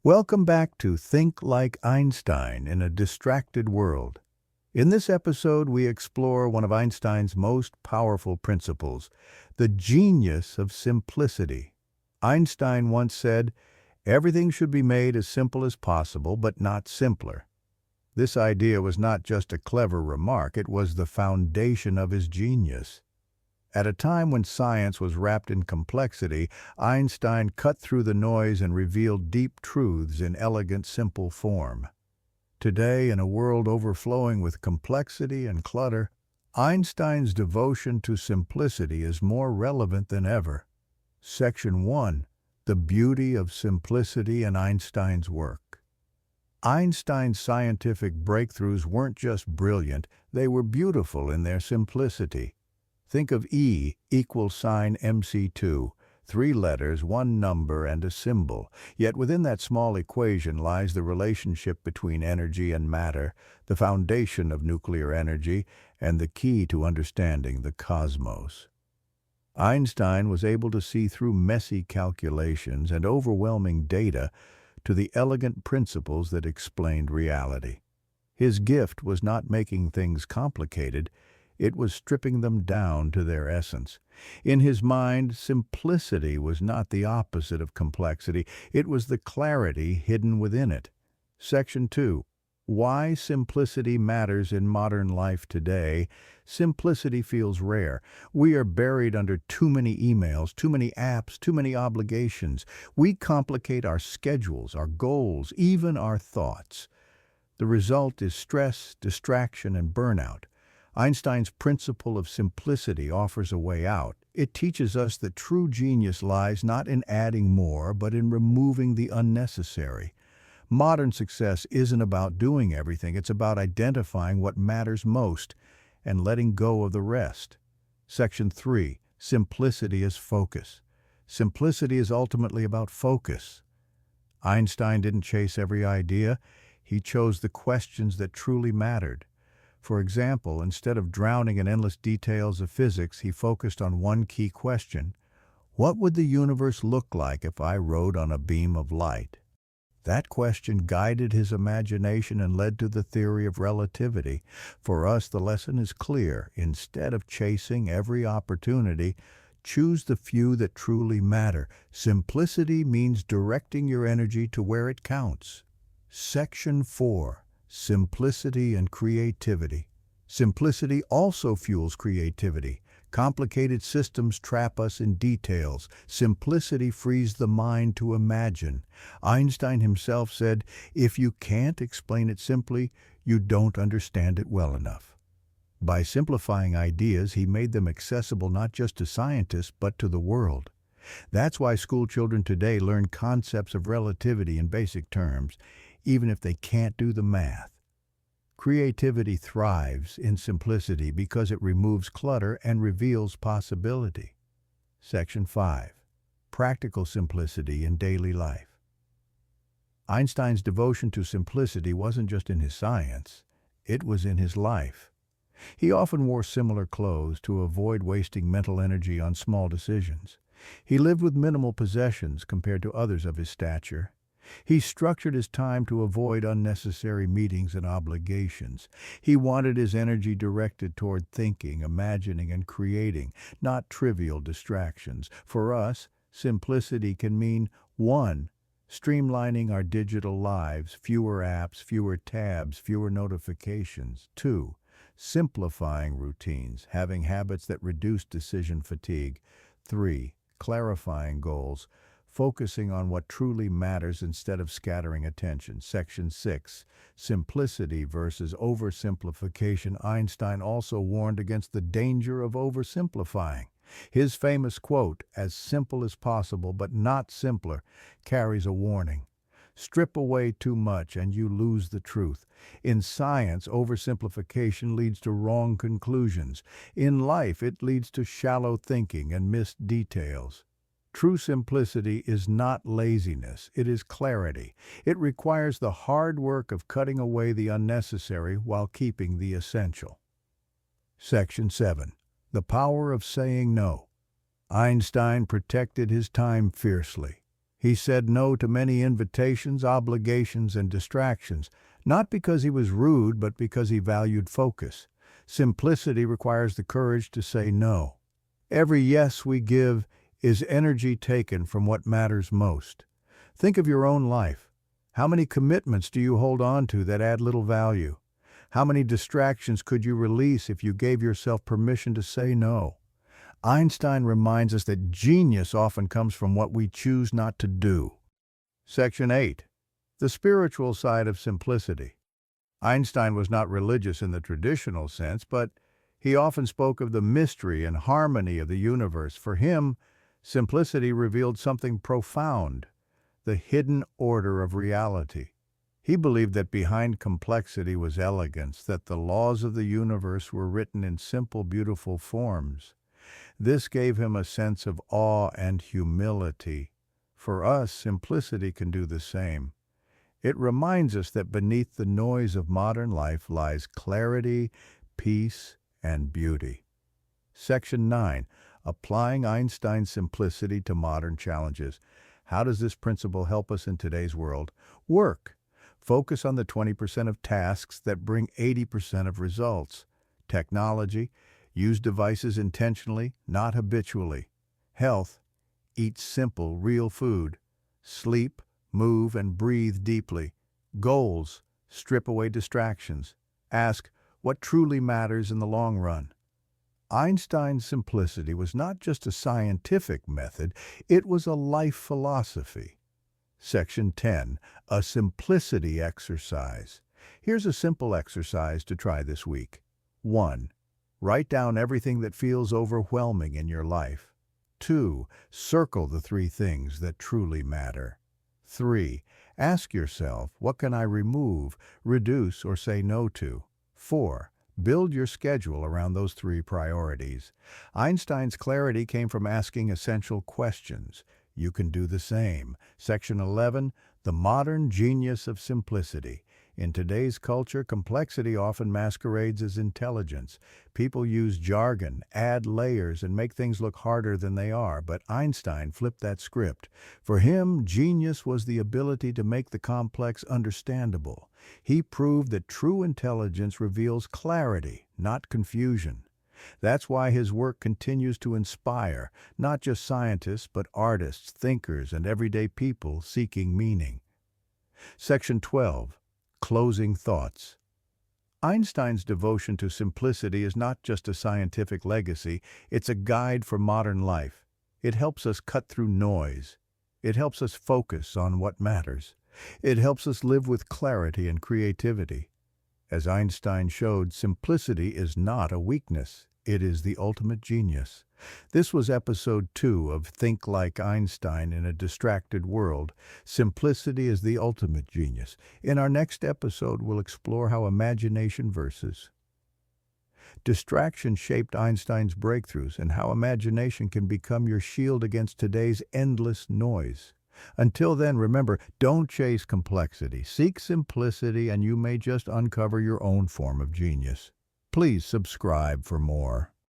Welcome back to Think Like Einstein in a Distracted World. In this episode, we explore one of Einstein's most powerful principles, the genius of simplicity. Einstein once said, "Everything should be made as simple as possible, but not simpler." This idea was not just a clever remark, it was the foundation of his genius. At a time when science was wrapped in complexity, Einstein cut through the noise and revealed deep truths in elegant, simple form. Today, in a world overflowing with complexity and clutter, Einstein's devotion to simplicity is more relevant than ever. Section 1. The Beauty of Simplicity in Einstein's Work. Einstein's scientific breakthroughs weren't just brilliant, they were beautiful in their simplicity. Think of E equals sign MC2, 3 letters, 1 number, and a symbol. Yet within that small equation lies the relationship between energy and matter, the foundation of nuclear energy, and the key to understanding the cosmos. Einstein was able to see through messy calculations and overwhelming data to the elegant principles that explained reality. His gift was not making things complicated, it was stripping them down to their essence. In his mind, simplicity was not the opposite of complexity, it was the clarity hidden within it. Section 2. Why simplicity matters in modern life today. Simplicity feels rare. We are buried under too many emails, too many apps, too many obligations. We complicate our schedules, our goals, even our thoughts. The result is stress, distraction, and burnout. Einstein's principle of simplicity offers a way out. It teaches us that true genius lies not in adding more, but in removing the unnecessary. Modern success isn't about doing everything, it's about identifying what matters most and letting go of the rest. Section 3. Simplicity is focus. Simplicity is ultimately about focus. Einstein didn't chase every idea, he chose the questions that truly mattered. For example, instead of drowning in endless details of physics, he focused on one key question: what would the universe look like if I rode on a beam of light? That question guided his imagination and led to the theory of relativity. For us, the lesson is clear. Instead of chasing every opportunity, choose the few that truly matter. Simplicity means directing your energy to where it counts. Section 4. Simplicity and creativity. Simplicity also fuels creativity. Complicated systems trap us in details. Simplicity frees the mind to imagine. Einstein himself said, "If you can't explain it simply, you don't understand it well enough." By simplifying ideas, he made them accessible not just to scientists, but to the world. That's why school children today learn concepts of relativity in basic terms, even if they can't do the math. Creativity thrives in simplicity because it removes clutter and reveals possibility. Section 5. Practical simplicity in daily life. Einstein's devotion to simplicity wasn't just in his science, it was in his life. He often wore similar clothes to avoid wasting mental energy on small decisions. He lived with minimal possessions compared to others of his stature. He structured his time to avoid unnecessary meetings and obligations. He wanted his energy directed toward thinking, imagining, and creating, not trivial distractions. For us, simplicity can mean 1. Streamlining our digital lives, fewer apps, fewer tabs, fewer notifications. 2. Simplifying routines, having habits that reduce decision fatigue. 3. Clarifying goals, focusing on what truly matters instead of scattering attention. Section 6. Simplicity versus oversimplification. Einstein also warned against the danger of oversimplifying. His famous quote, "As simple as possible, but not simpler," carries a warning. Strip away too much and you lose the truth. In science, oversimplification leads to wrong conclusions. In life, it leads to shallow thinking and missed details. True simplicity is not laziness, it is clarity. It requires the hard work of cutting away the unnecessary while keeping the essential. Section 7. The power of saying no. Einstein protected his time fiercely. He said no to many invitations, obligations, and distractions, not because he was rude, but because he valued focus. Simplicity requires the courage to say no. Every yes we give is energy taken from what matters most. Think of your own life. How many commitments do you hold on to that add little value? How many distractions could you release if you gave yourself permission to say no? Einstein reminds us that genius often comes from what we choose not to do. Section 8. The spiritual side of simplicity. Einstein was not religious in the traditional sense, but he often spoke of the mystery and harmony of the universe. For him, simplicity revealed something profound, the hidden order of reality. He believed that behind complexity was elegance, that the laws of the universe were written in simple, beautiful forms. This gave him a sense of awe and humility. For us, simplicity can do the same. It reminds us that beneath the noise of modern life lies clarity, peace, and beauty. Section 9. Applying Einstein's simplicity to modern challenges. How does this principle help us in today's world? Work. Focus on the 20% of tasks that bring 80% of results. Technology. Use devices intentionally, not habitually. Health. Eat simple, real food. Sleep, move, and breathe deeply. Goals. Strip away distractions. Ask, what truly matters in the long run? Einstein's simplicity was not just a scientific method, it was a life philosophy. Section 10. A simplicity exercise. Here's a simple exercise to try this week. 1. Write down everything that feels overwhelming in your life. 2. Circle the 3 things that truly matter. 3. Ask yourself, what can I remove, reduce, or say no to? 4. Build your schedule around those 3 priorities. Einstein's clarity came from asking essential questions. You can do the same. Section 11. The modern genius of simplicity. In today's culture, complexity often masquerades as intelligence. People use jargon, add layers, and make things look harder than they are, but Einstein flipped that script. For him, genius was the ability to make the complex understandable. He proved that true intelligence reveals clarity, not confusion. That's why his work continues to inspire, not just scientists, but artists, thinkers, and everyday people seeking meaning. Section 12. Closing thoughts. Einstein's devotion to simplicity is not just a scientific legacy, it's a guide for modern life. It helps us cut through noise. It helps us focus on what matters. It helps us live with clarity and creativity. As Einstein showed, simplicity is not a weakness. It is the ultimate genius. This was episode 2 of Think Like Einstein in a Distracted World. Simplicity is the ultimate genius. In our next episode, we'll explore how imagination versus distraction shaped Einstein's breakthroughs and how imagination can become your shield against today's endless noise. Until then, remember, don't chase complexity. Seek simplicity, and you may just uncover your own form of genius. Please subscribe for more.